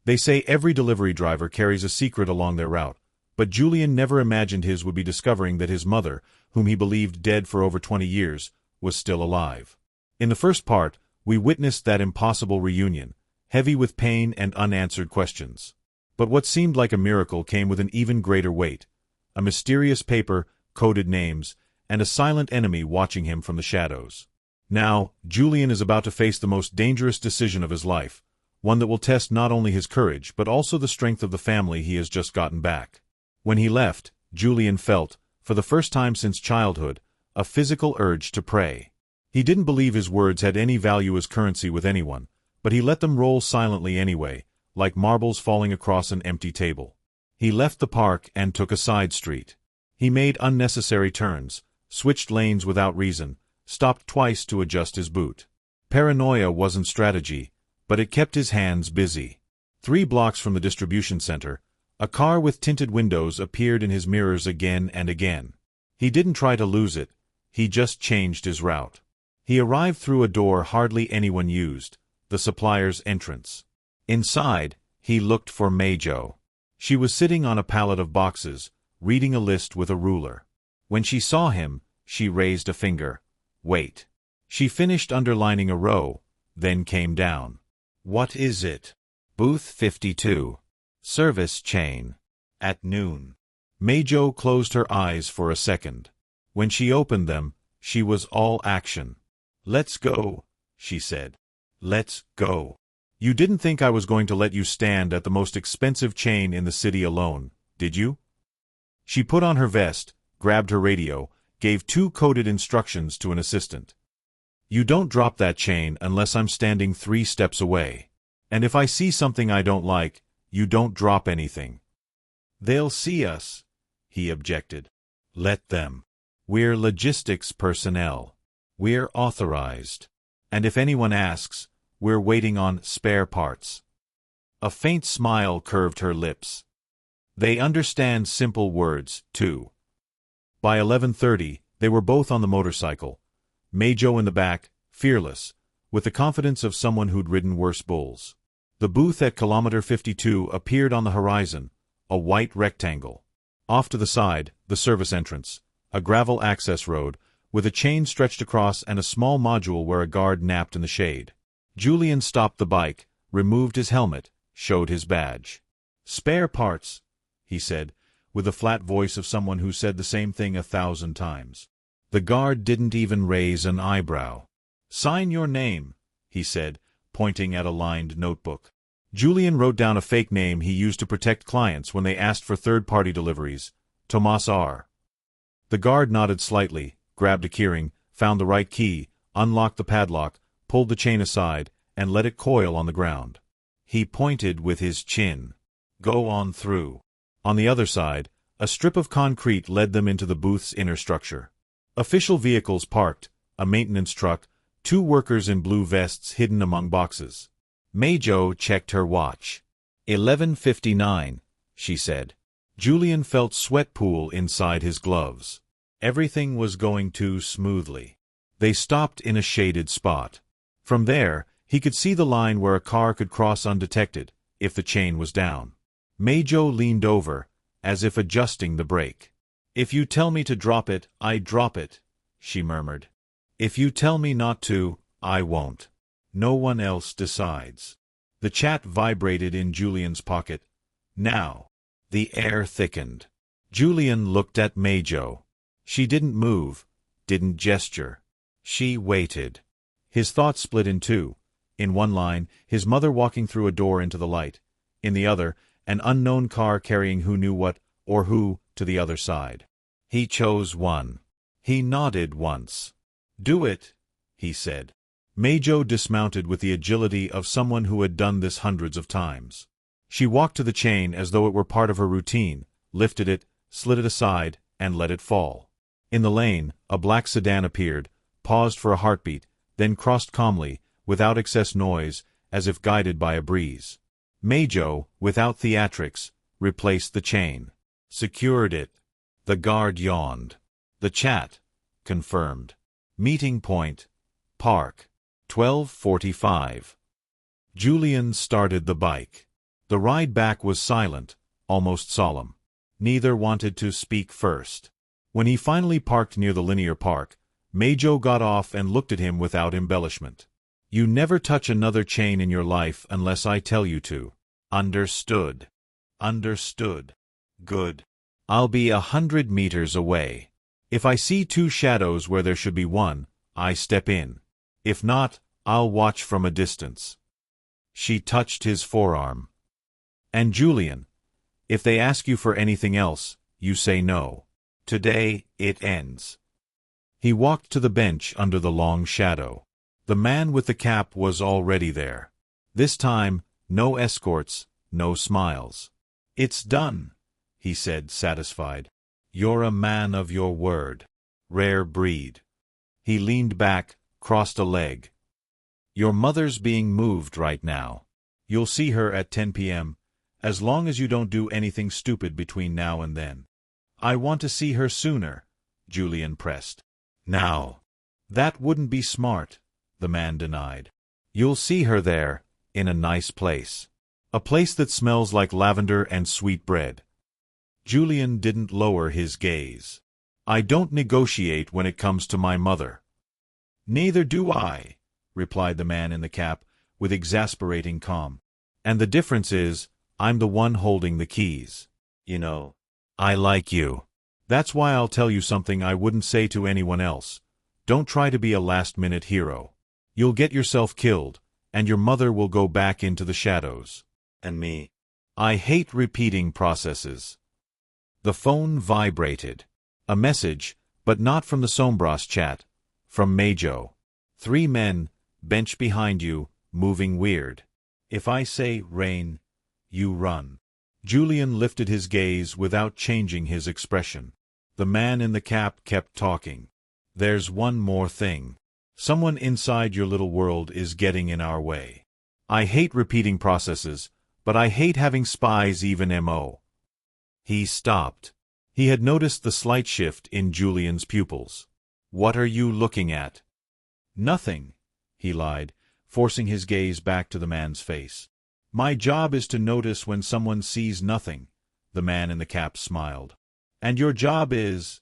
They say every delivery driver carries a secret along their route, but Julián never imagined his would be discovering that his mother, whom he believed dead for over 20 years, was still alive. In the first part, we witnessed that impossible reunion, heavy with pain and unanswered questions. But what seemed like a miracle came with an even greater weight: a mysterious paper, coded names, and a silent enemy watching him from the shadows. Now, Julián is about to face the most dangerous decision of his life, one that will test not only his courage but also the strength of the family he has just gotten back. When he left, Julián felt, for the first time since childhood, a physical urge to pray. He didn't believe his words had any value as currency with anyone, but he let them roll silently anyway, like marbles falling across an empty table. He left the park and took a side street. He made unnecessary turns, switched lanes without reason, stopped twice to adjust his boot. Paranoia wasn't strategy, but it kept his hands busy. 3 blocks from the distribution center, a car with tinted windows appeared in his mirrors again and again. He didn't try to lose it, he just changed his route. He arrived through a door hardly anyone used, the supplier's entrance. Inside, he looked for Majo. She was sitting on a pallet of boxes, reading a list with a ruler. When she saw him, she raised a finger. Wait. She finished underlining a row, then came down. What is it? Booth 52. Service chain. At noon. Majo closed her eyes for a second. When she opened them, she was all action. Let's go, she said. Let's go. You didn't think I was going to let you stand at the most expensive chain in the city alone, did you? She put on her vest, grabbed her radio, gave 2 coded instructions to an assistant. You don't drop that chain unless I'm standing 3 steps away. And if I see something I don't like, you don't drop anything. They'll see us, he objected. Let them. We're logistics personnel. We're authorized. And if anyone asks, we're waiting on spare parts. A faint smile curved her lips. They understand simple words, too. By 11:30, they were both on the motorcycle, Majo in the back, fearless, with the confidence of someone who'd ridden worse bulls. The booth at kilometer 52 appeared on the horizon, a white rectangle. Off to the side, the service entrance, a gravel access road, with a chain stretched across and a small module where a guard napped in the shade. Julián stopped the bike, removed his helmet, showed his badge. Spare parts, he said, with the flat voice of someone who said the same thing 1,000 times. The guard didn't even raise an eyebrow. Sign your name, he said, pointing at a lined notebook. Julián wrote down a fake name he used to protect clients when they asked for third-party deliveries, Tomas R. The guard nodded slightly, grabbed a keyring, found the right key, unlocked the padlock, pulled the chain aside, and let it coil on the ground. He pointed with his chin. Go on through. On the other side, a strip of concrete led them into the booth's inner structure. Official vehicles parked, a maintenance truck, 2 workers in blue vests hidden among boxes. Majo checked her watch. 11:59, she said. Julián felt sweat pool inside his gloves. Everything was going too smoothly. They stopped in a shaded spot. From there, he could see the line where a car could cross undetected, if the chain was down. Majo leaned over, as if adjusting the brake. If you tell me to drop it, I drop it, she murmured. If you tell me not to, I won't. No one else decides. The chat vibrated in Julián's pocket. Now. The air thickened. Julián looked at Majo. She didn't move, didn't gesture. She waited. His thoughts split in 2. In one line, his mother walking through a door into the light. In the other, an unknown car carrying who knew what, or who, to the other side. He chose one. He nodded once. Do it, he said. Majo dismounted with the agility of someone who had done this hundreds of times. She walked to the chain as though it were part of her routine, lifted it, slid it aside, and let it fall. In the lane, a black sedan appeared, paused for a heartbeat, then crossed calmly, without excess noise, as if guided by a breeze. Majo, without theatrics, replaced the chain. Secured it. The guard yawned. The chat. Confirmed. Meeting point. Park. 12:45. Julián started the bike. The ride back was silent, almost solemn. Neither wanted to speak first. When he finally parked near the linear park, Majo got off and looked at him without embellishment. "You never touch another chain in your life unless I tell you to." "Understood." "Understood." "Good. I'll be 100 meters away. If I see two shadows where there should be one, I step in. If not, I'll watch from a distance." She touched his forearm. "And Julián, if they ask you for anything else, you say no. Today, it ends." He walked to the bench under the long shadow. The man with the cap was already there. This time, no escorts, no smiles. "It's done," he said, satisfied. "You're a man of your word. Rare breed." He leaned back, crossed a leg. "Your mother's being moved right now. You'll see her at 10 p.m., as long as you don't do anything stupid between now and then." "I want to see her sooner," Julián pressed. "Now." "That wouldn't be smart," the man denied. "You'll see her there, in a nice place. A place that smells like lavender and sweet bread." Julián didn't lower his gaze. "I don't negotiate when it comes to my mother." "Neither do I," replied the man in the cap, with exasperating calm. "And the difference is, I'm the one holding the keys. You know, I like you. That's why I'll tell you something I wouldn't say to anyone else. Don't try to be a last-minute hero. You'll get yourself killed, and your mother will go back into the shadows. And me. I hate repeating processes." The phone vibrated. A message, but not from the Sombras chat. From Majo. "3 men, bench behind you, moving weird. If I say rain, you run." Julián lifted his gaze without changing his expression. The man in the cap kept talking. "There's one more thing. Someone inside your little world is getting in our way. I hate repeating processes, but I hate having spies even mo." He stopped. He had noticed the slight shift in Julián's pupils. "What are you looking at?" "Nothing," he lied, forcing his gaze back to the man's face. "My job is to notice when someone sees nothing," the man in the cap smiled. "And your job is—"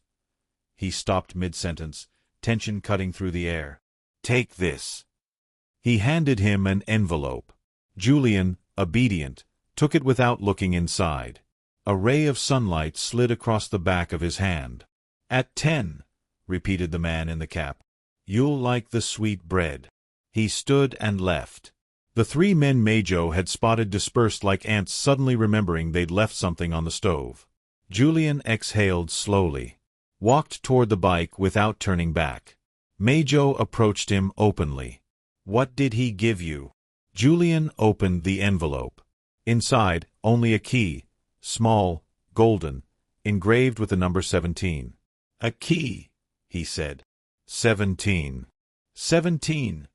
He stopped mid-sentence, tension cutting through the air. "Take this." He handed him an envelope. Julián, obedient, took it without looking inside. A ray of sunlight slid across the back of his hand. "At 10, repeated the man in the cap. "You'll like the sweet bread." He stood and left. The 3 men Majo had spotted dispersed like ants, suddenly remembering they'd left something on the stove. Julián exhaled slowly, walked toward the bike without turning back. Majo approached him openly. "What did he give you?" Julián opened the envelope. Inside, only a key, small, golden, engraved with the number 17. "A key," he said. 17. 17.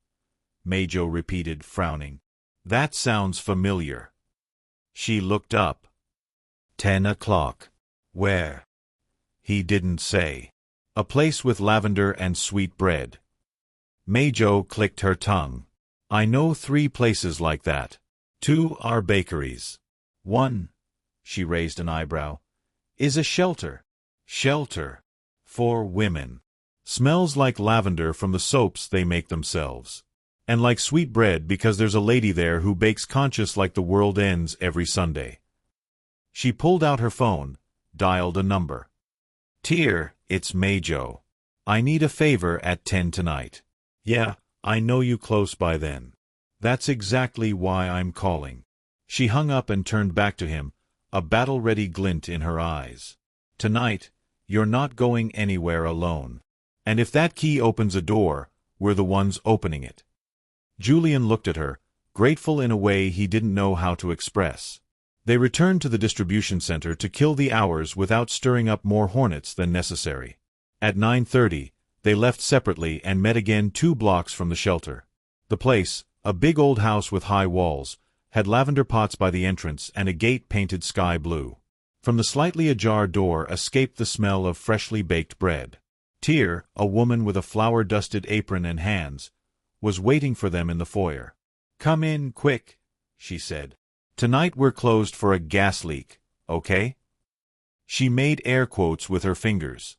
Majo repeated, frowning. "That sounds familiar." She looked up. 10 o'clock. "Where?" He didn't say. "A place with lavender and sweet bread." Majo clicked her tongue. "I know 3 places like that. 2 are bakeries. 1," she raised an eyebrow, "is a shelter." "Shelter. For women. Smells like lavender from the soaps they make themselves. And like sweet bread because there's a lady there who bakes conscious like the world ends every Sunday." She pulled out her phone, dialed a number. "Tier, it's Majo. I need a favor at 10 tonight. "Yeah, I know you close by then. That's exactly why I'm calling." She hung up and turned back to him, a battle-ready glint in her eyes. "Tonight, you're not going anywhere alone. And if that key opens a door, we're the ones opening it." Julián looked at her, grateful in a way he didn't know how to express. They returned to the distribution center to kill the hours without stirring up more hornets than necessary. At 9:30, they left separately and met again 2 blocks from the shelter. The place, a big old house with high walls, had lavender pots by the entrance and a gate painted sky blue. From the slightly ajar door escaped the smell of freshly baked bread. Tier, a woman with a flour-dusted apron and hands, was waiting for them in the foyer. "Come in, quick," she said. Tonight we're closed for a gas leak, okay? She made air quotes with her fingers.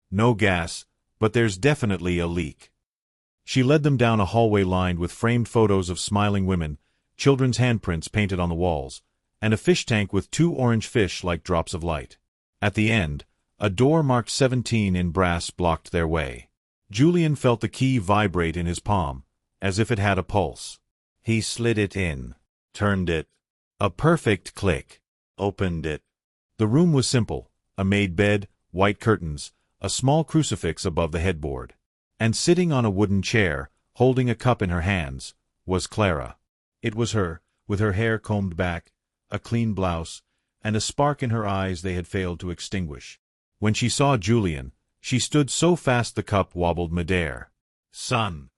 No gas, but there's definitely a leak. She led them down a hallway lined with framed photos of smiling women, children's handprints painted on the walls, and a fish tank with 2 orange fish like drops of light. At the end, a door marked 17 in brass blocked their way. Julián felt the key vibrate in his palm, as if it had a pulse. He slid it in, turned it. A perfect click. Opened it. The room was simple: a made bed, white curtains, a small crucifix above the headboard. And sitting on a wooden chair, holding a cup in her hands, was Clara. It was her, with her hair combed back, a clean blouse, and a spark in her eyes they had failed to extinguish. When she saw Julián, she stood so fast the cup wobbled midair. Son.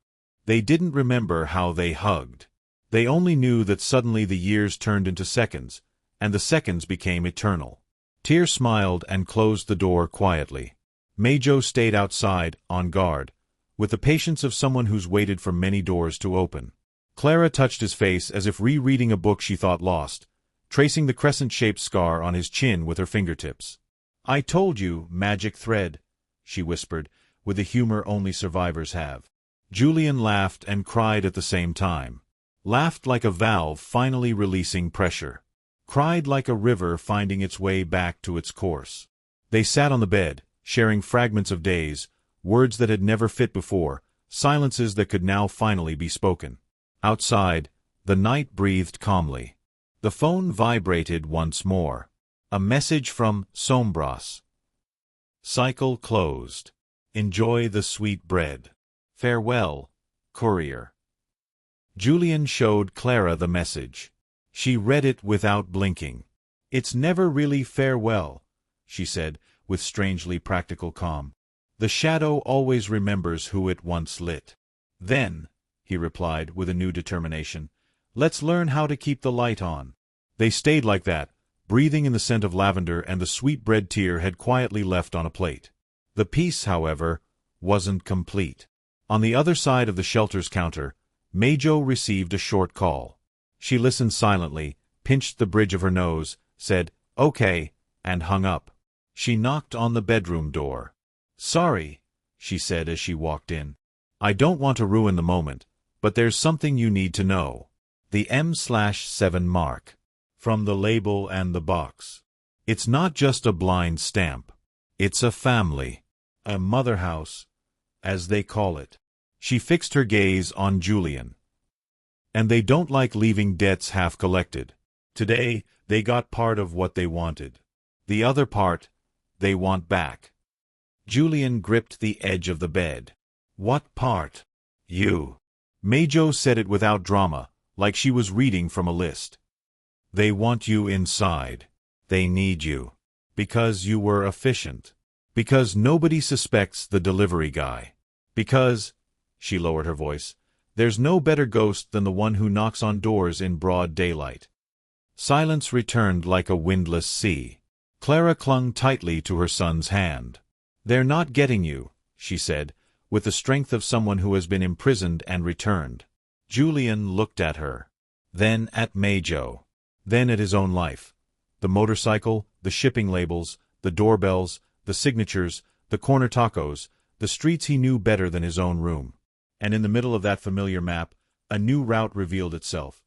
They didn't remember how they hugged. They only knew that suddenly the years turned into seconds, and the seconds became eternal. Tyr smiled and closed the door quietly. Majo stayed outside, on guard, with the patience of someone who's waited for many doors to open. Clara touched his face as if rereading a book she thought lost, tracing the crescent-shaped scar on his chin with her fingertips. "I told you, magic thread," she whispered, with the humor only survivors have. Julián laughed and cried at the same time. Laughed like a valve finally releasing pressure. Cried like a river finding its way back to its course. They sat on the bed, sharing fragments of days, words that had never fit before, silences that could now finally be spoken. Outside, the night breathed calmly. The phone vibrated once more. A message from Sombras. Cycle closed. Enjoy the sweet bread. Farewell, courier. Julián showed Clara the message. She read it without blinking. "It's never really farewell," she said, with strangely practical calm. "The shadow always remembers who it once lit." "Then," he replied with a new determination, "let's learn how to keep the light on." They stayed like that, breathing in the scent of lavender and the sweet bread Tyr had quietly left on a plate. The peace, however, wasn't complete. On the other side of the shelter's counter, Majo received a short call. She listened silently, pinched the bridge of her nose, said, "Okay," and hung up. She knocked on the bedroom door. "Sorry," she said as she walked in. "I don't want to ruin the moment, but there's something you need to know." The M/7 mark. From the label and the box. It's not just a blind stamp. It's a family. A mother house, as they call it. She fixed her gaze on Julián. "And they don't like leaving debts half collected. Today, they got part of what they wanted. The other part, they want back." Julián gripped the edge of the bed. "What part?" "You." Majo said it without drama, like she was reading from a list. "They want you inside. They need you. Because you were efficient. Because nobody suspects the delivery guy. Because," she lowered her voice, "there's no better ghost than the one who knocks on doors in broad daylight." Silence returned like a windless sea. Clara clung tightly to her son's hand. "They're not getting you," she said, with the strength of someone who has been imprisoned and returned. Julián looked at her. Then at Majo. Then at his own life. The motorcycle, the shipping labels, the doorbells, the signatures, the corner tacos, the streets he knew better than his own room. And in the middle of that familiar map, a new route revealed itself.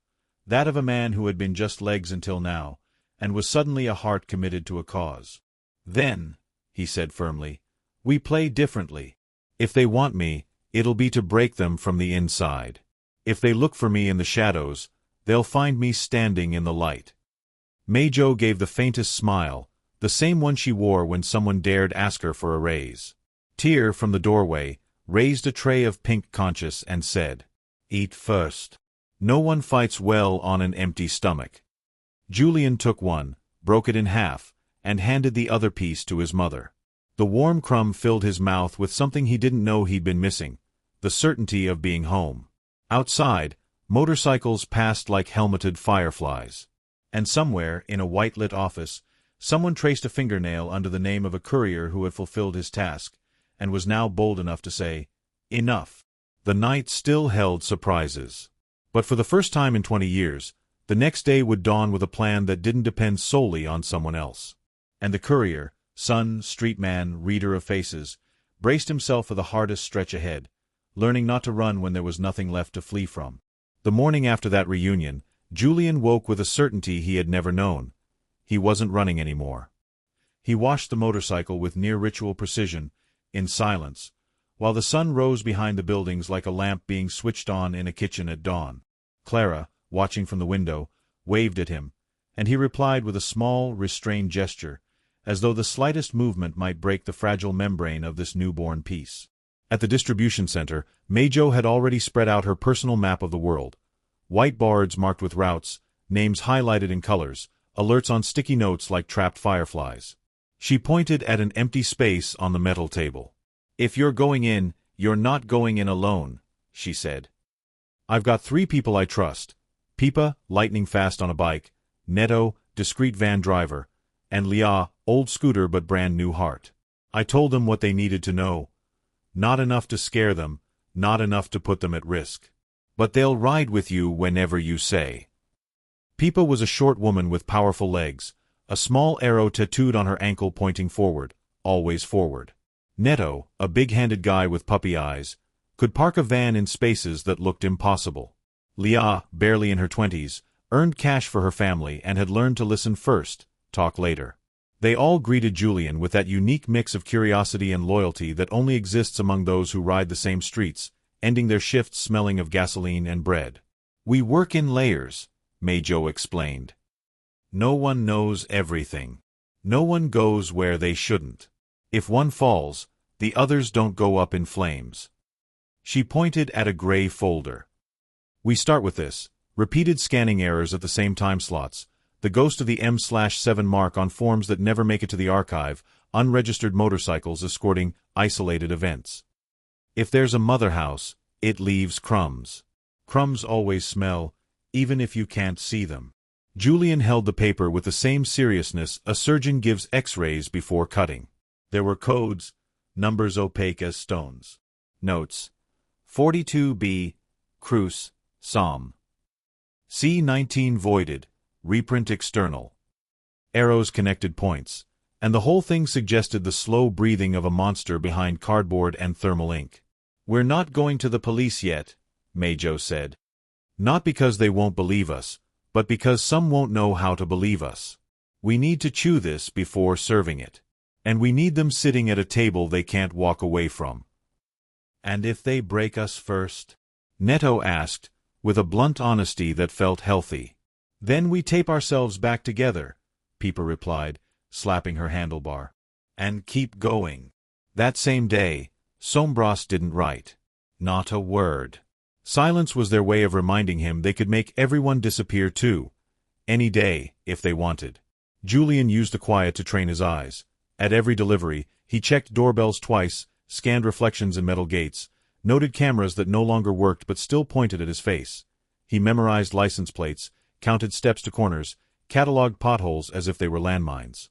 That of a man who had been just legs until now, and was suddenly a heart committed to a cause. "Then," he said firmly, "we play differently. If they want me, it'll be to break them from the inside. If they look for me in the shadows, they'll find me standing in the light." Majo gave the faintest smile, the same one she wore when someone dared ask her for a raise. Tyr, from the doorway, raised a tray of pink conchas and said, "Eat first. No one fights well on an empty stomach." Julián took one, broke it in half, and handed the other piece to his mother. The warm crumb filled his mouth with something he didn't know he'd been missing, the certainty of being home. Outside, motorcycles passed like helmeted fireflies. And somewhere, in a white-lit office, someone traced a fingernail under the name of a courier who had fulfilled his task, and was now bold enough to say, "Enough." The night still held surprises. But for the first time in 20 years, The next day would dawn with a plan that didn't depend solely on someone else. And the courier, son, street man, reader of faces, braced himself for the hardest stretch ahead, learning not to run when there was nothing left to flee from. The morning after that reunion, Julián woke with a certainty he had never known. He wasn't running anymore. He washed the motorcycle with near-ritual precision, in silence, while the sun rose behind the buildings like a lamp being switched on in a kitchen at dawn. Clara, watching from the window, waved at him, and he replied with a small, restrained gesture, as though the slightest movement might break the fragile membrane of this newborn peace. At the distribution center, Majo had already spread out her personal map of the world. White boards marked with routes, names highlighted in colors, alerts on sticky notes like trapped fireflies. She pointed at an empty space on the metal table. "If you're going in, you're not going in alone," she said. "I've got 3 people I trust. Pipa, lightning fast on a bike, Neto, discreet van driver, and Lia, old scooter but brand new heart. I told them what they needed to know. Not enough to scare them, not enough to put them at risk. But they'll ride with you whenever you say." Pipa was a short woman with powerful legs, a small arrow tattooed on her ankle pointing forward, always forward. Neto, a big-handed guy with puppy eyes, could park a van in spaces that looked impossible. Lia, barely in her 20s, earned cash for her family and had learned to listen first, talk later. They all greeted Julián with that unique mix of curiosity and loyalty that only exists among those who ride the same streets, ending their shifts smelling of gasoline and bread. "We work in layers," Majo explained. "No one knows everything. No one goes where they shouldn't. If one falls, the others don't go up in flames." She pointed at a gray folder. "We start with this: repeated scanning errors at the same time slots, the ghost of the M/7 mark on forms that never make it to the archive, unregistered motorcycles escorting isolated events. If there's a mother house, it leaves crumbs. Crumbs always smell, even if you can't see them." Julián held the paper with the same seriousness a surgeon gives X-rays before cutting. There were codes, numbers opaque as stones. Notes: 42B, Cruz, Psalm. C19 voided, reprint external. Arrows connected points, and the whole thing suggested the slow breathing of a monster behind cardboard and thermal ink. "We're not going to the police yet," Majo said. "Not because they won't believe us, but because some won't know how to believe us. We need to chew this before serving it. And we need them sitting at a table they can't walk away from." "And if they break us first?" Neto asked, with a blunt honesty that felt healthy. "Then we tape ourselves back together," Pipa replied, slapping her handlebar. "And keep going." That same day, Sombras didn't write. Not a word. Silence was their way of reminding him they could make everyone disappear too. Any day, if they wanted. Julián used the quiet to train his eyes. At every delivery, he checked doorbells twice, scanned reflections in metal gates, noted cameras that no longer worked but still pointed at his face. He memorized license plates, counted steps to corners, cataloged potholes as if they were landmines.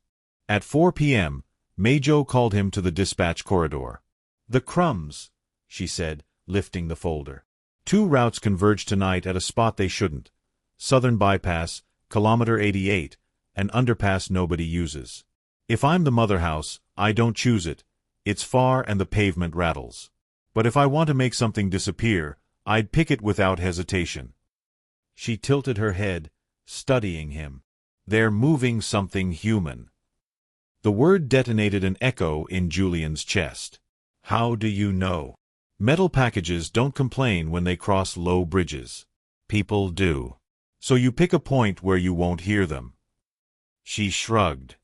At 4 p.m., Majo called him to the dispatch corridor. "The crumbs," she said, lifting the folder. 2 routes converge tonight at a spot they shouldn't. Southern Bypass, kilometer 88, an underpass nobody uses. If I'm the mother house, I don't choose it. It's far and the pavement rattles. But if I want to make something disappear, I'd pick it without hesitation. She tilted her head, studying him. "They're moving something human." The word detonated an echo in Julián's chest. "How do you know?" "Metal packages don't complain when they cross low bridges. People do. So you pick a point where you won't hear them." She shrugged.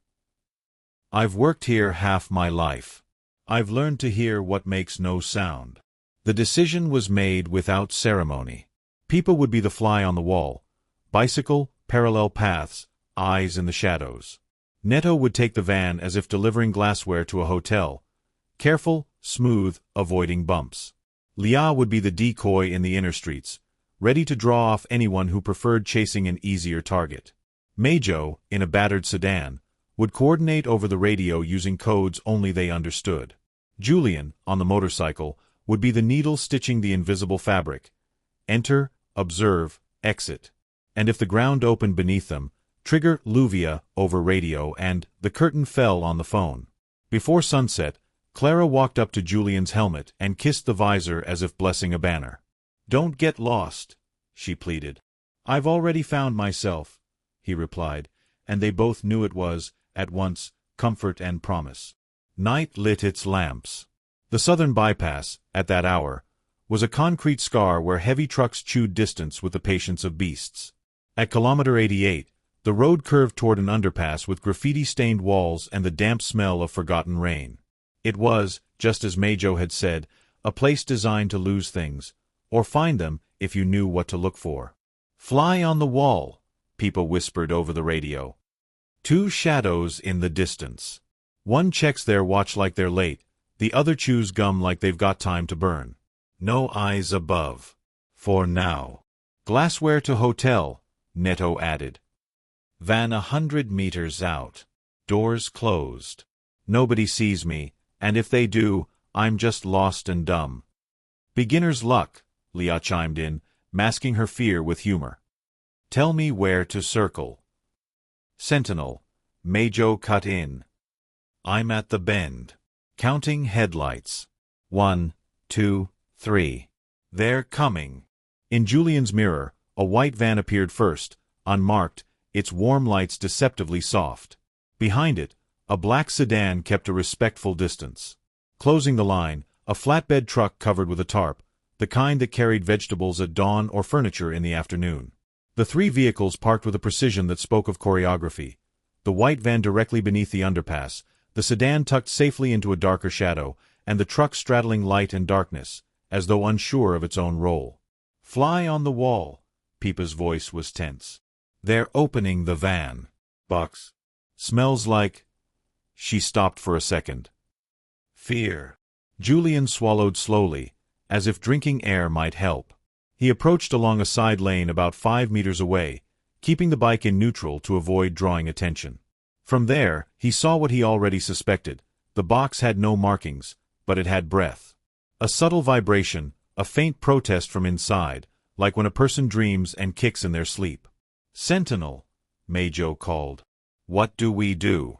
"I've worked here half my life. I've learned to hear what makes no sound." The decision was made without ceremony. Pipa would be the fly on the wall. Bicycle, parallel paths, eyes in the shadows. Neto would take the van as if delivering glassware to a hotel. Careful, smooth, avoiding bumps. Lia would be the decoy in the inner streets, ready to draw off anyone who preferred chasing an easier target. Majo, in a battered sedan, would coordinate over the radio using codes only they understood. Julián, on the motorcycle, would be the needle stitching the invisible fabric. Enter, observe, exit. and if the ground opened beneath them, trigger Luvia over radio and the curtain fell on the phone. Before sunset, Clara walked up to Julian's helmet and kissed the visor as if blessing a banner. "Don't get lost," she pleaded. "I've already found myself," he replied, and they both knew it was, at once, comfort and promise. Night lit its lamps. The southern bypass, at that hour, was a concrete scar where heavy trucks chewed distance with the patience of beasts. At kilometer 88, the road curved toward an underpass with graffiti-stained walls and the damp smell of forgotten rain. It was, just as Majo had said, a place designed to lose things, or find them if you knew what to look for. "Fly on the wall," people whispered over the radio. Two shadows in the distance. One checks their watch like they're late, the other chews gum like they've got time to burn. No eyes above. For now. "Glassware to hotel," Neto added. "Van 100 meters out. Doors closed. Nobody sees me, and if they do, I'm just lost and dumb." "Beginner's luck," Leah chimed in, masking her fear with humor. "Tell me where to circle." "Sentinel," Majo cut in. "I'm at the bend." Counting headlights. 1, 2, 3. "They're coming." In Julian's mirror, a white van appeared first, unmarked, its warm lights deceptively soft. Behind it, a black sedan kept a respectful distance. Closing the line, a flatbed truck covered with a tarp, the kind that carried vegetables at dawn or furniture in the afternoon. The three vehicles parked with a precision that spoke of choreography. The white van directly beneath the underpass, the sedan tucked safely into a darker shadow, and the truck straddling light and darkness, as though unsure of its own role. "Fly on the wall," Pipa's voice was tense. "They're opening the van. Box. Smells like—" She stopped for a second. "Fear." Julian swallowed slowly, as if drinking air might help. He approached along a side lane about 5 meters away, keeping the bike in neutral to avoid drawing attention. From there, he saw what he already suspected. The box had no markings, but it had breath. A subtle vibration, a faint protest from inside, like when a person dreams and kicks in their sleep. "Sentinel," Majo called. "What do we do?"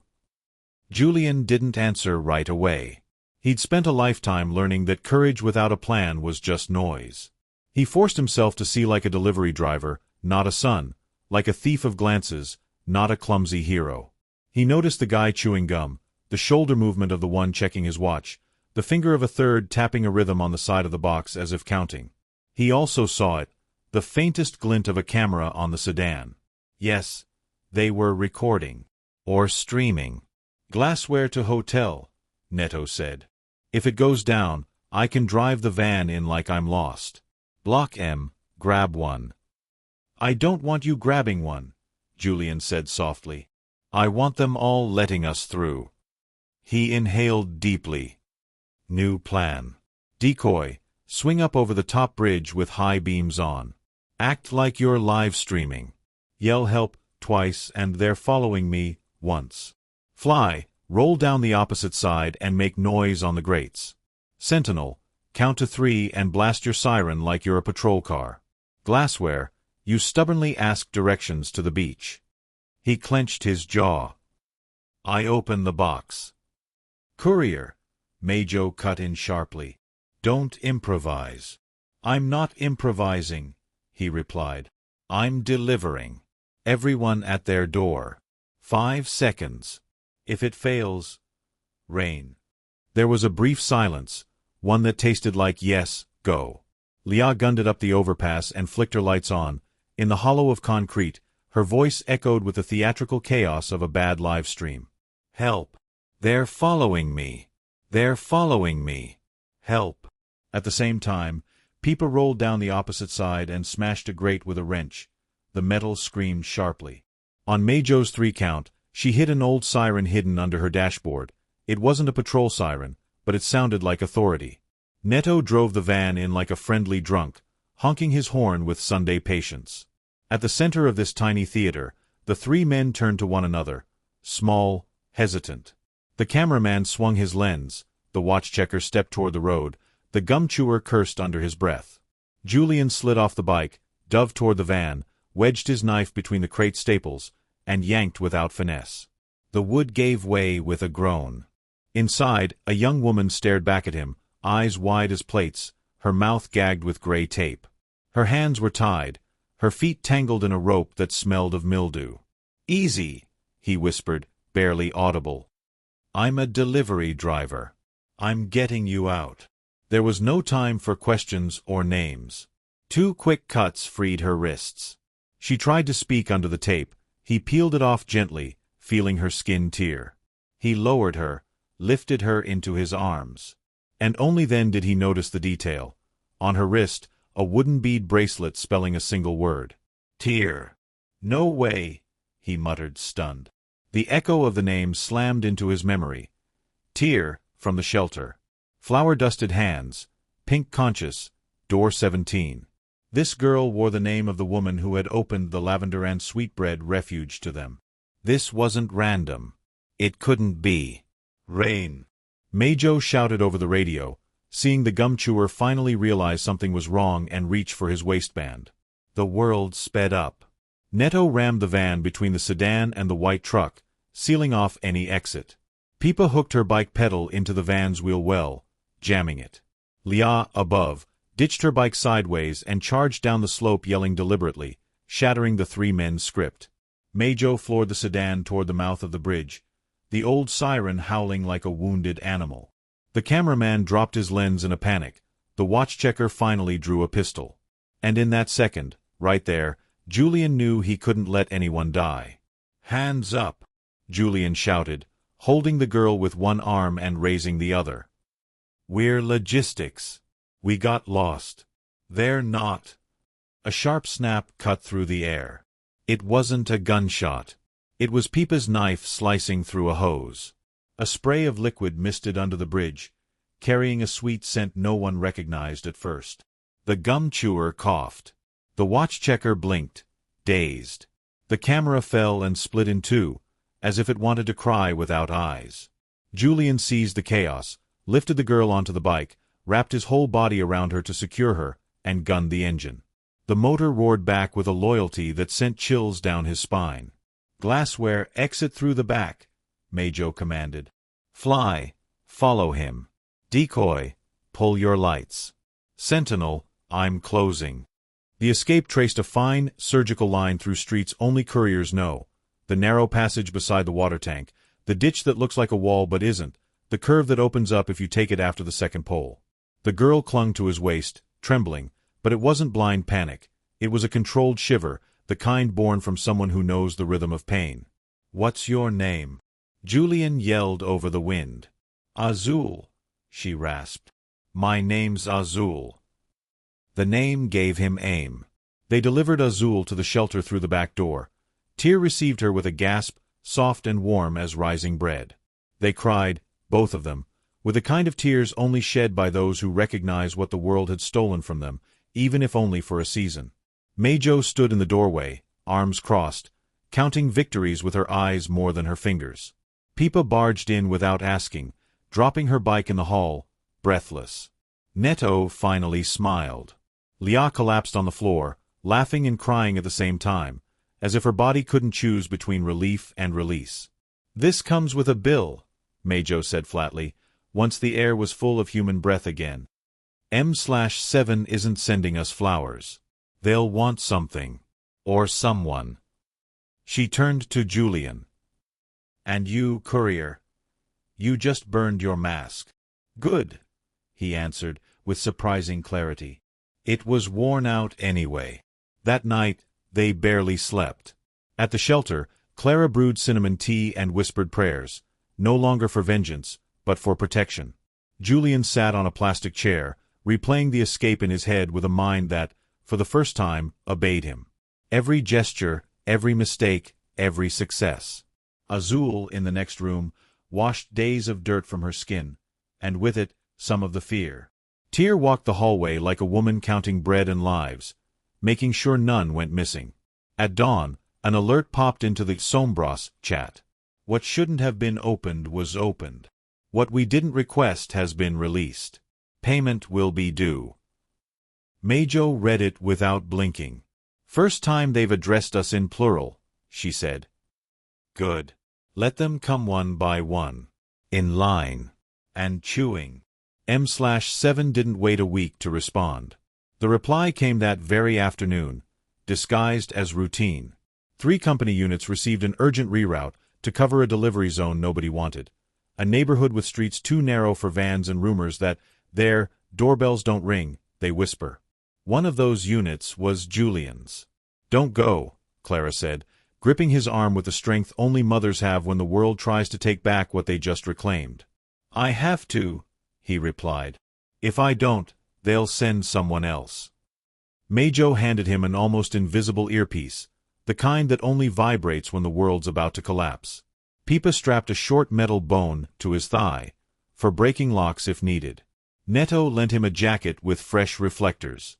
Julian didn't answer right away. He'd spent a lifetime learning that courage without a plan was just noise. He forced himself to see like a delivery driver, not a son, like a thief of glances, not a clumsy hero. He noticed the guy chewing gum, the shoulder movement of the one checking his watch, the finger of a third tapping a rhythm on the side of the box as if counting. He also saw it, the faintest glint of a camera on the sedan. Yes, they were recording. Or streaming. "Glassware to hotel," Neto said. "If it goes down, I can drive the van in like I'm lost. Block M, grab one." "I don't want you grabbing one," Julian said softly. "I want them all letting us through." He inhaled deeply. New plan. "Decoy, swing up over the top bridge with high beams on. Act like you're live streaming. Yell help twice and they're following me once. Fly, roll down the opposite side and make noise on the grates. Sentinel, count to 3 and blast your siren like you're a patrol car. Glassware, you stubbornly ask directions to the beach." He clenched his jaw. "I open the box." "Courier," Majo cut in sharply. "Don't improvise." "I'm not improvising," he replied. "I'm delivering. Everyone at their door. 5 seconds. If it fails, rain." There was a brief silence, one that tasted like yes, go. Leah gunned up the overpass and flicked her lights on. In the hollow of concrete, her voice echoed with the theatrical chaos of a bad live stream. "Help! They're following me! They're following me! Help!" At the same time, Pipa rolled down the opposite side and smashed a grate with a wrench. The metal screamed sharply. On Majo's 3 count, she hit an old siren hidden under her dashboard. It wasn't a patrol siren, but it sounded like authority. Neto drove the van in like a friendly drunk, honking his horn with Sunday patience. At the center of this tiny theater, the 3 men turned to one another, small, hesitant. The cameraman swung his lens, the watch-checker stepped toward the road, the gum chewer cursed under his breath. Julian slid off the bike, dove toward the van, wedged his knife between the crate staples, and yanked without finesse. The wood gave way with a groan. Inside, a young woman stared back at him, eyes wide as plates, her mouth gagged with gray tape. Her hands were tied, her feet tangled in a rope that smelled of mildew. "Easy," he whispered, barely audible. "I'm a delivery driver. I'm getting you out." There was no time for questions or names. 2 quick cuts freed her wrists. She tried to speak under the tape. He peeled it off gently, feeling her skin tear. He lowered her, lifted her into his arms. And only then did he notice the detail. On her wrist, a wooden bead bracelet spelling a single word. "Tear." "No way," he muttered, stunned. The echo of the name slammed into his memory. Tear, from the shelter. Flour-dusted hands, pink conscious, door 17. This girl wore the name of the woman who had opened the lavender and sweetbread refuge to them. This wasn't random. It couldn't be. "Rain!" Majo shouted over the radio, seeing the gum chewer finally realize something was wrong and reach for his waistband. The world sped up. Neto rammed the van between the sedan and the white truck, sealing off any exit. Pipa hooked her bike pedal into the van's wheel well, jamming it. Leah, above, ditched her bike sideways and charged down the slope yelling deliberately, shattering the 3 men's script. Majo floored the sedan toward the mouth of the bridge, the old siren howling like a wounded animal. The cameraman dropped his lens in a panic. The watch-checker finally drew a pistol. And in that second, right there, Julián knew he couldn't let anyone die. "Hands up!" Julián shouted, holding the girl with one arm and raising the other. "We're logistics. We got lost. They're not." A sharp snap cut through the air. It wasn't a gunshot. It was Pipa's knife slicing through a hose. A spray of liquid misted under the bridge, carrying a sweet scent no one recognized at first. The gum chewer coughed. The watch-checker blinked, dazed. The camera fell and split in 2, as if it wanted to cry without eyes. Julián seized the chaos, lifted the girl onto the bike, wrapped his whole body around her to secure her, and gunned the engine. The motor roared back with a loyalty that sent chills down his spine. "Glassware, exit through the back," Majo commanded. "Fly, follow him. Decoy, pull your lights. Sentinel, I'm closing." The escape traced a fine, surgical line through streets only couriers know. The narrow passage beside the water tank, the ditch that looks like a wall but isn't, the curve that opens up if you take it after the second pole. The girl clung to his waist, trembling, but it wasn't blind panic. It was a controlled shiver, the kind born from someone who knows the rhythm of pain. "What's your name?" Julián yelled over the wind. "Azul," she rasped. "My name's Azul." The name gave him aim. They delivered Azul to the shelter through the back door. Tyr received her with a gasp, soft and warm as rising bread. They cried, both of them, with the kind of tears only shed by those who recognize what the world had stolen from them, even if only for a season. Majo stood in the doorway, arms crossed, counting victories with her eyes more than her fingers. Pipa barged in without asking, dropping her bike in the hall, breathless. Neto finally smiled. Leah collapsed on the floor, laughing and crying at the same time, as if her body couldn't choose between relief and release. "This comes with a bill," Majo said flatly, once the air was full of human breath again. M/7 isn't sending us flowers. They'll want something. Or someone. She turned to Julián. "And you, courier? You just burned your mask." "Good," he answered, with surprising clarity. It was worn out anyway. That night, they barely slept. At the shelter, Clara brewed cinnamon tea and whispered prayers, no longer for vengeance, but for protection. Julián sat on a plastic chair, replaying the escape in his head with a mind that, for the first time, obeyed him. Every gesture, every mistake, every success. Azul, in the next room, washed days of dirt from her skin, and with it, some of the fear. Tyr walked the hallway like a woman counting bread and lives, making sure none went missing. At dawn, an alert popped into the Sombras chat. "What shouldn't have been opened was opened. What we didn't request has been released. Payment will be due." Majo read it without blinking. First time they've addressed us in plural, she said. Good. Let them come one by one. In line. And chewing. M/7 didn't wait a week to respond. The reply came that very afternoon, disguised as routine. 3 company units received an urgent reroute to cover a delivery zone nobody wanted. A neighborhood with streets too narrow for vans and rumors that their doorbells don't ring, they whisper. One of those units was Julian's. Don't go, Clara said, gripping his arm with the strength only mothers have when the world tries to take back what they just reclaimed. I have to, he replied. If I don't, they'll send someone else. Majo handed him an almost invisible earpiece, the kind that only vibrates when the world's about to collapse. Pipa strapped a short metal bone to his thigh, for breaking locks if needed. Neto lent him a jacket with fresh reflectors.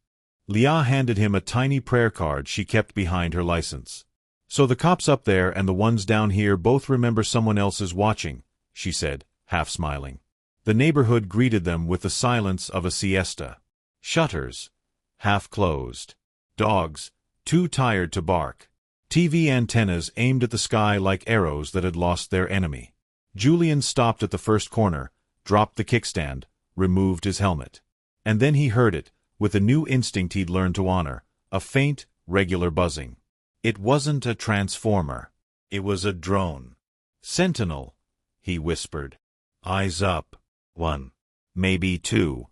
Leah handed him a tiny prayer card she kept behind her license. So the cops up there and the ones down here both remember someone else is watching, she said, half smiling. The neighborhood greeted them with the silence of a siesta. Shutters, half closed. Dogs, too tired to bark. TV antennas aimed at the sky like arrows that had lost their enemy. Julián stopped at the first corner, dropped the kickstand, removed his helmet. And then he heard it, with a new instinct he'd learned to honor, a faint, regular buzzing. It wasn't a transformer. It was a drone. Sentinel, he whispered. Eyes up. 1. Maybe 2.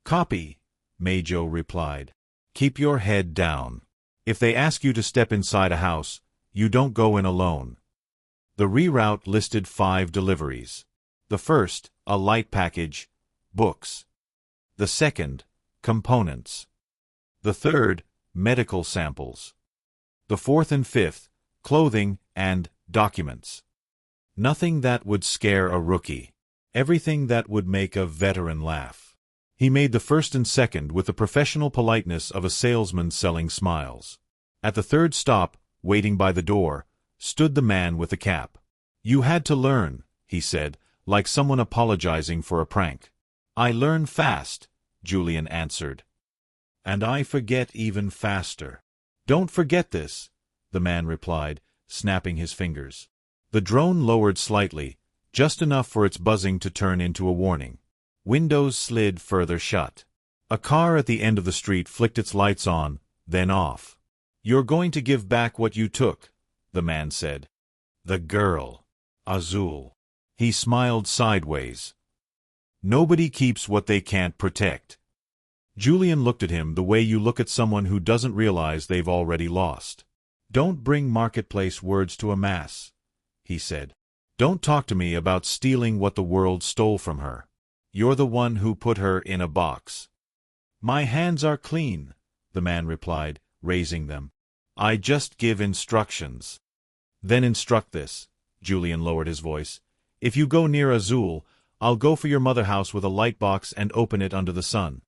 Copy, Majo replied. Keep your head down. If they ask you to step inside a house, you don't go in alone. The reroute listed 5 deliveries. The first, a light package, books. The second, components. The third, medical samples. The fourth and fifth, clothing and documents. Nothing that would scare a rookie. Everything that would make a veteran laugh. He made the first and second with the professional politeness of a salesman selling smiles. At the third stop, waiting by the door, stood the man with the cap. You had to learn, he said, like someone apologizing for a prank. I learn fast, Julián answered. And I forget even faster. Don't forget this, the man replied, snapping his fingers. The drone lowered slightly, just enough for its buzzing to turn into a warning. Windows slid further shut. A car at the end of the street flicked its lights on, then off. You're going to give back what you took, the man said. The girl. Azul. He smiled sideways. Nobody keeps what they can't protect. Julián looked at him the way you look at someone who doesn't realize they've already lost. Don't bring marketplace words to a mass, he said. Don't talk to me about stealing what the world stole from her. You're the one who put her in a box. My hands are clean, the man replied, raising them. I just give instructions. Then instruct this, Julián lowered his voice. If you go near Azul, I'll go for your mother house with a light box and open it under the sun.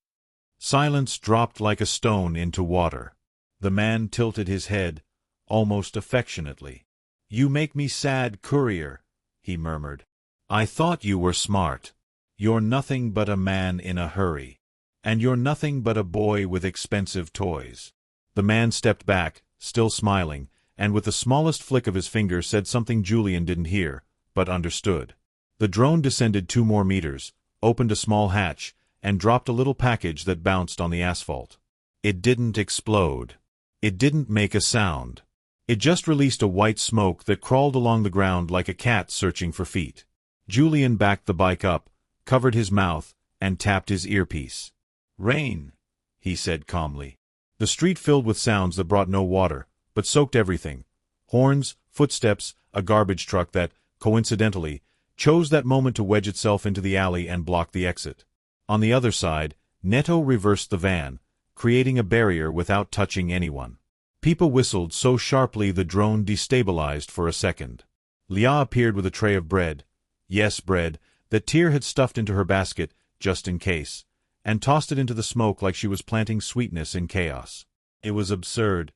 Silence dropped like a stone into water. The man tilted his head, almost affectionately. You make me sad, courier, he murmured. I thought you were smart. You're nothing but a man in a hurry. And you're nothing but a boy with expensive toys. The man stepped back, still smiling, and with the smallest flick of his finger said something Julián didn't hear, but understood. The drone descended 2 more meters, opened a small hatch, and dropped a little package that bounced on the asphalt. It didn't explode. It didn't make a sound. It just released a white smoke that crawled along the ground like a cat searching for feet. Julián backed the bike up, covered his mouth, and tapped his earpiece. Rain, he said calmly. The street filled with sounds that brought no water, but soaked everything. Horns, footsteps, a garbage truck that, coincidentally, chose that moment to wedge itself into the alley and block the exit. On the other side, Neto reversed the van, creating a barrier without touching anyone. Pipa whistled so sharply the drone destabilized for a second. Leah appeared with a tray of bread, yes bread, that Tyr had stuffed into her basket, just in case, and tossed it into the smoke like she was planting sweetness in chaos. It was absurd,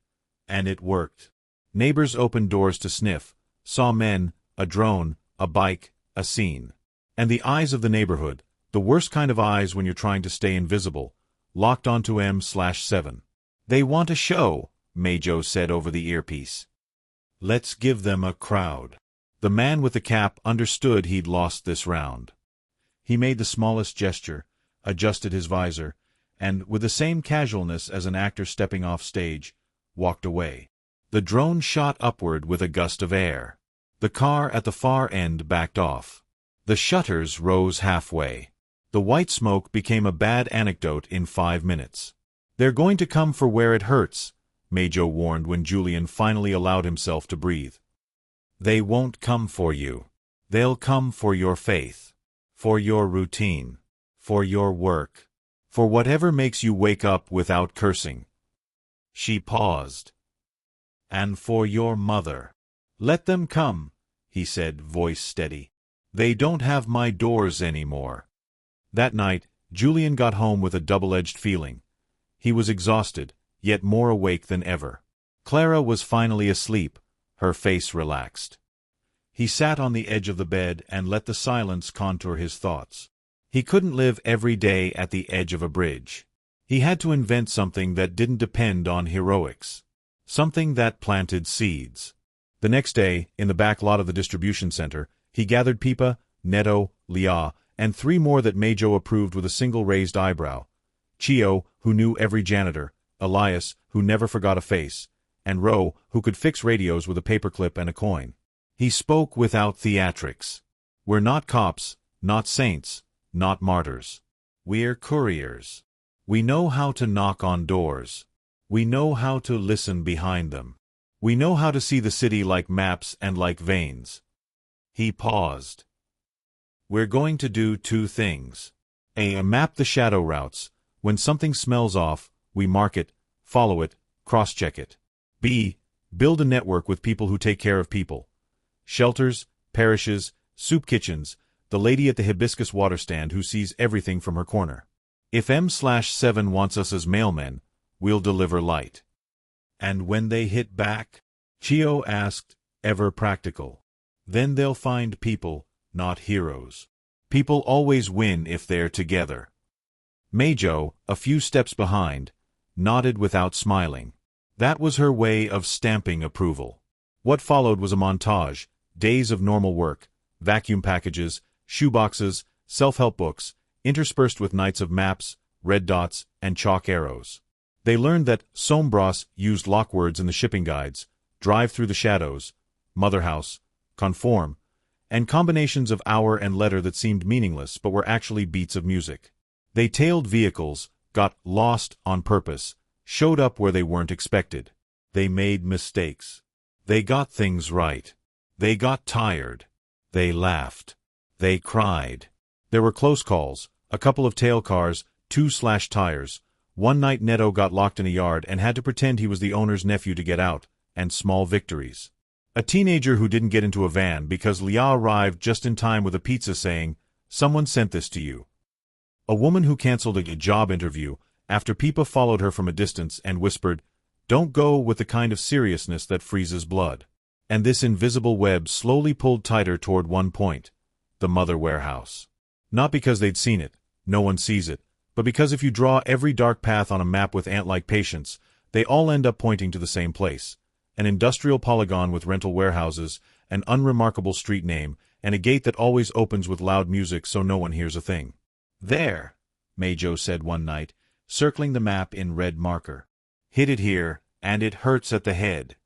and it worked. Neighbors opened doors to sniff, saw men, a drone, a bike, a scene. And the eyes of the neighborhood, the worst kind of eyes when you're trying to stay invisible, locked onto M/7. They want a show, Majo said over the earpiece. Let's give them a crowd. The man with the cap understood he'd lost this round. He made the smallest gesture, adjusted his visor, and, with the same casualness as an actor stepping off stage, walked away. The drone shot upward with a gust of air. The car at the far end backed off. The shutters rose halfway. The white smoke became a bad anecdote in 5 minutes. They're going to come for where it hurts, Majo warned when Julián finally allowed himself to breathe. They won't come for you. They'll come for your faith, for your routine, for your work, for whatever makes you wake up without cursing. She paused. And for your mother. Let them come, he said, voice steady. They don't have my doors anymore. That night, Julián got home with a double-edged feeling. He was exhausted, yet more awake than ever. Clara was finally asleep, her face relaxed. He sat on the edge of the bed and let the silence contour his thoughts. He couldn't live every day at the edge of a bridge. He had to invent something that didn't depend on heroics. Something that planted seeds. The next day, in the back lot of the distribution center, he gathered Pipa, Neto, Lia, and 3 more that Majo approved with a single raised eyebrow. Chio, who knew every janitor, Elias, who never forgot a face, and Ro, who could fix radios with a paperclip and a coin. He spoke without theatrics. We're not cops, not saints, not martyrs. We're couriers. We know how to knock on doors. We know how to listen behind them. We know how to see the city like maps and like veins. He paused. We're going to do 2 things. A. Map the shadow routes. When something smells off, we mark it, follow it, cross-check it. B. Build a network with people who take care of people. Shelters, parishes, soup kitchens, the lady at the hibiscus water stand who sees everything from her corner. If M/7 wants us as mailmen, we'll deliver light. And when they hit back? Chio asked, ever practical. Then they'll find people, not heroes. People always win if they're together. Majo, a few steps behind, nodded without smiling. That was her way of stamping approval. What followed was a montage, days of normal work, vacuum packages, shoeboxes, self-help books, interspersed with nights of maps, red dots, and chalk arrows. They learned that Sombras used lockwords in the shipping guides, drive through the shadows, mother house, conform, and combinations of hour and letter that seemed meaningless but were actually beats of music. They tailed vehicles, got lost on purpose, showed up where they weren't expected. They made mistakes. They got things right. They got tired. They laughed. They cried. There were close calls, a couple of tail cars, 2 slashed tires. One night Neto got locked in a yard and had to pretend he was the owner's nephew to get out, and small victories. A teenager who didn't get into a van because Lia arrived just in time with a pizza saying, "Someone sent this to you." A woman who canceled a job interview after Pipa followed her from a distance and whispered, "Don't go," with the kind of seriousness that freezes blood. And this invisible web slowly pulled tighter toward one point, the mother warehouse. Not because they'd seen it, no one sees it, but because if you draw every dark path on a map with ant-like patience, they all end up pointing to the same place. An industrial polygon with rental warehouses, an unremarkable street name, and a gate that always opens with loud music so no one hears a thing. "There," Majo said one night, circling the map in red marker. "Hit it here, and it hurts at the head."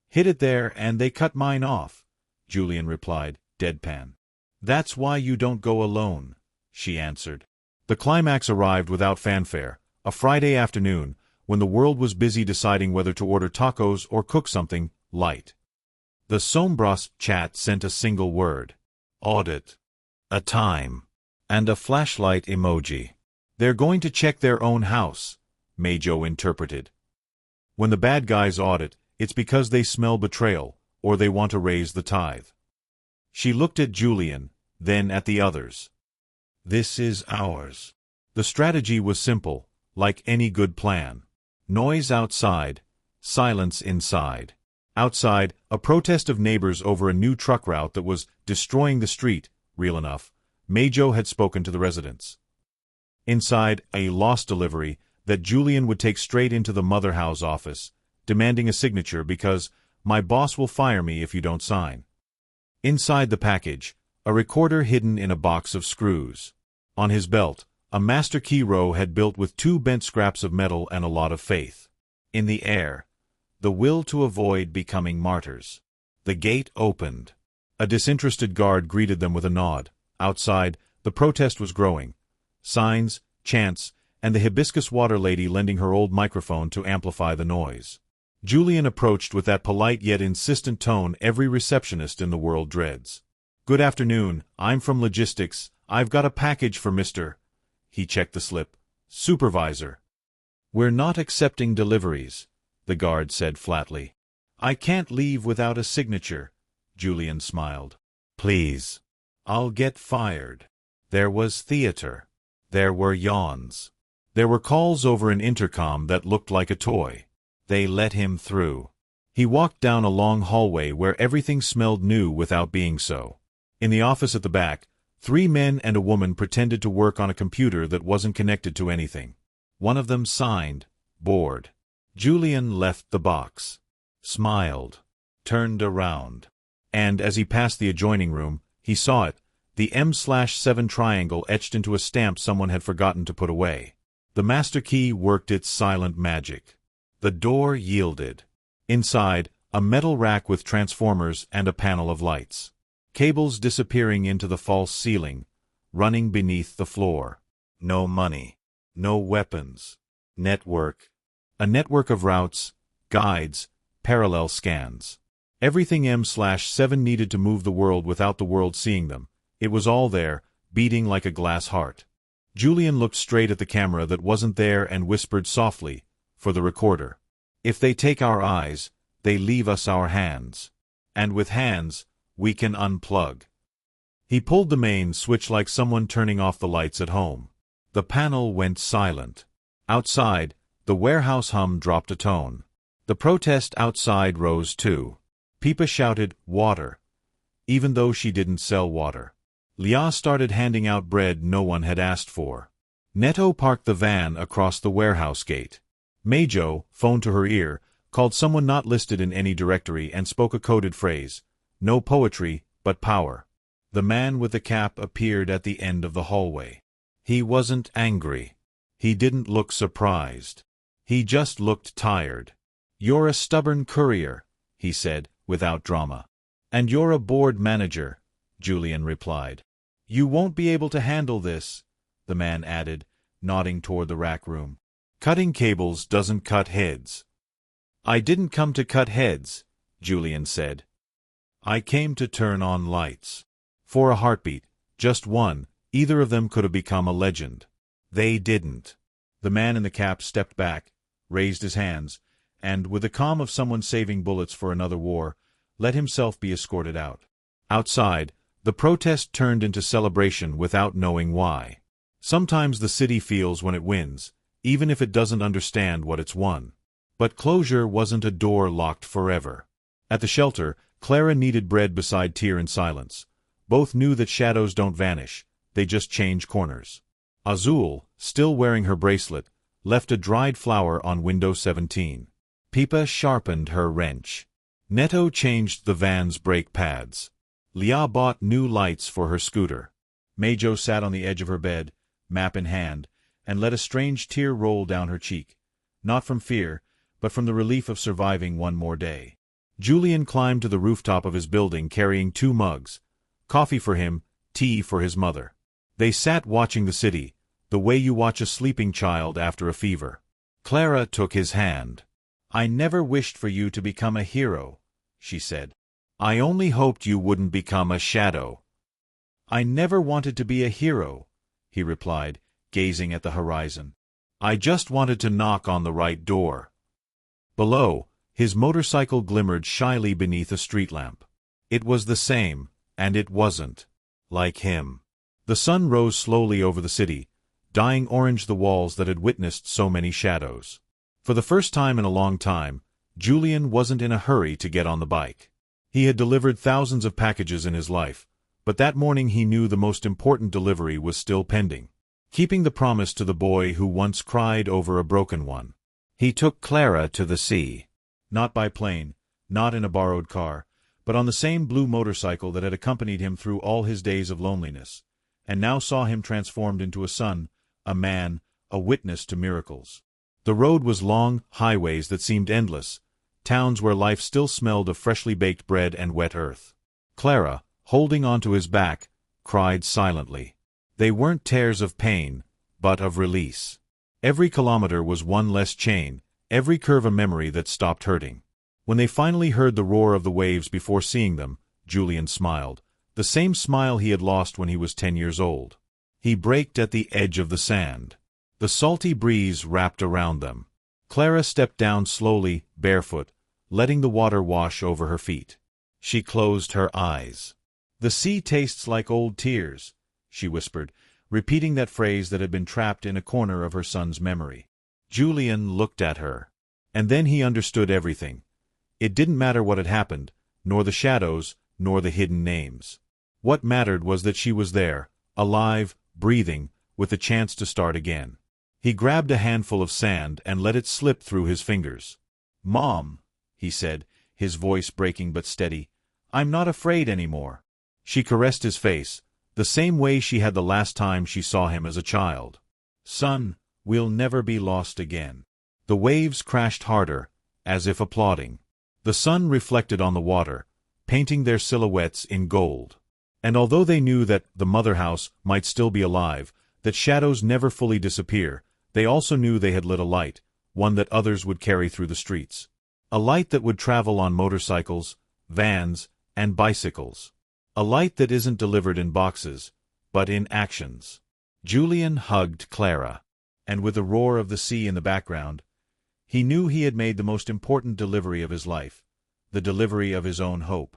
"Hit it there, and they cut mine off," Julián replied, deadpan. "That's why you don't go alone," she answered. The climax arrived without fanfare, a Friday afternoon, when the world was busy deciding whether to order tacos or cook something light. The Sombras chat sent a single word: audit, a time, and a flashlight emoji. "They're going to check their own house," Majo interpreted. When the bad guys audit, it's because they smell betrayal, or they want to raise the tithe. She looked at Julián, then at the others. "This is ours." The strategy was simple, like any good plan. Noise outside, silence inside. Outside, a protest of neighbors over a new truck route that was destroying the street, real enough. Majo had spoken to the residents. Inside, a lost delivery that Julián would take straight into the mother house office, demanding a signature because my boss will fire me if you don't sign. Inside the package, a recorder hidden in a box of screws. On his belt, a master key row had built with 2 bent scraps of metal and a lot of faith. In the air, the will to avoid becoming martyrs. The gate opened. A disinterested guard greeted them with a nod. Outside, the protest was growing. Signs, chants, and the hibiscus water lady lending her old microphone to amplify the noise. Julián approached with that polite yet insistent tone every receptionist in the world dreads. "Good afternoon, I'm from logistics. I've got a package for Mr." He checked the slip. "Supervisor." "We're not accepting deliveries," the guard said flatly. "I can't leave without a signature," Julián smiled. "Please. I'll get fired." There was theater. There were yawns. There were calls over an intercom that looked like a toy. They let him through. He walked down a long hallway where everything smelled new without being so. In the office at the back, 3 men and a woman pretended to work on a computer that wasn't connected to anything. One of them signed, bored. Julián left the box, smiled, turned around. And as he passed the adjoining room, he saw it, the M/7 triangle etched into a stamp someone had forgotten to put away. The master key worked its silent magic. The door yielded. Inside, a metal rack with transformers and a panel of lights. Cables disappearing into the false ceiling, running beneath the floor. No money. No weapons. Network. A network of routes, guides, parallel scans. Everything M/7 needed to move the world without the world seeing them. It was all there, beating like a glass heart. Julián looked straight at the camera that wasn't there and whispered softly, for the recorder. "If they take our eyes, they leave us our hands. And with hands, we can unplug." He pulled the main switch like someone turning off the lights at home. The panel went silent. Outside, the warehouse hum dropped a tone. The protest outside rose too. Pipa shouted, "Water," even though she didn't sell water. Leah started handing out bread no one had asked for. Neto parked the van across the warehouse gate. Majo, phone to her ear, called someone not listed in any directory and spoke a coded phrase. No poetry, but power. The man with the cap appeared at the end of the hallway. He wasn't angry. He didn't look surprised. He just looked tired. "You're a stubborn courier," he said, without drama. "And you're a board manager," Julián replied. "You won't be able to handle this," the man added, nodding toward the rack room. "Cutting cables doesn't cut heads." "I didn't come to cut heads," Julián said. "I came to turn on lights." For a heartbeat, just one, either of them could have become a legend. They didn't. The man in the cap stepped back, raised his hands, and, with the calm of someone saving bullets for another war, let himself be escorted out. Outside, the protest turned into celebration without knowing why. Sometimes the city feels when it wins, even if it doesn't understand what it's won. But closure wasn't a door locked forever. At the shelter, Clara kneaded bread beside Tyr in silence. Both knew that shadows don't vanish, they just change corners. Azul, still wearing her bracelet, left a dried flower on window 17. Pipa sharpened her wrench. Neto changed the van's brake pads. Leah bought new lights for her scooter. Majo sat on the edge of her bed, map in hand, and let a strange tear roll down her cheek, not from fear, but from the relief of surviving one more day. Julián climbed to the rooftop of his building carrying 2 mugs, coffee for him, tea for his mother. They sat watching the city, the way you watch a sleeping child after a fever. Clara took his hand. "I never wished for you to become a hero," she said. "I only hoped you wouldn't become a shadow." "I never wanted to be a hero," he replied, gazing at the horizon. "I just wanted to knock on the right door." Below, his motorcycle glimmered shyly beneath a street lamp. It was the same, and it wasn't. Like him. The sun rose slowly over the city, dyeing orange the walls that had witnessed so many shadows. For the first time in a long time, Julián wasn't in a hurry to get on the bike. He had delivered thousands of packages in his life, but that morning he knew the most important delivery was still pending. Keeping the promise to the boy who once cried over a broken one. He took Clara to the sea. Not by plane, not in a borrowed car, but on the same blue motorcycle that had accompanied him through all his days of loneliness, and now saw him transformed into a son, a man, a witness to miracles. The road was long, highways that seemed endless, towns where life still smelled of freshly baked bread and wet earth. Clara, holding onto his back, cried silently. They weren't tears of pain, but of release. Every kilometer was one less chain, every curve a memory that stopped hurting. When they finally heard the roar of the waves before seeing them, Julián smiled, the same smile he had lost when he was 10 years old. He braked at the edge of the sand. The salty breeze wrapped around them. Clara stepped down slowly, barefoot, letting the water wash over her feet. She closed her eyes. "The sea tastes like old tears," she whispered, repeating that phrase that had been trapped in a corner of her son's memory. Julián looked at her. And then he understood everything. It didn't matter what had happened, nor the shadows, nor the hidden names. What mattered was that she was there, alive, breathing, with a chance to start again. He grabbed a handful of sand and let it slip through his fingers. "Mom," he said, his voice breaking but steady, "I'm not afraid anymore." She caressed his face, the same way she had the last time she saw him as a child. "Son, we'll never be lost again." The waves crashed harder, as if applauding. The sun reflected on the water, painting their silhouettes in gold. And although they knew that the mother house might still be alive, that shadows never fully disappear, they also knew they had lit a light, one that others would carry through the streets. A light that would travel on motorcycles, vans, and bicycles. A light that isn't delivered in boxes, but in actions. Julián hugged Clara, and with the roar of the sea in the background, he knew he had made the most important delivery of his life, the delivery of his own hope.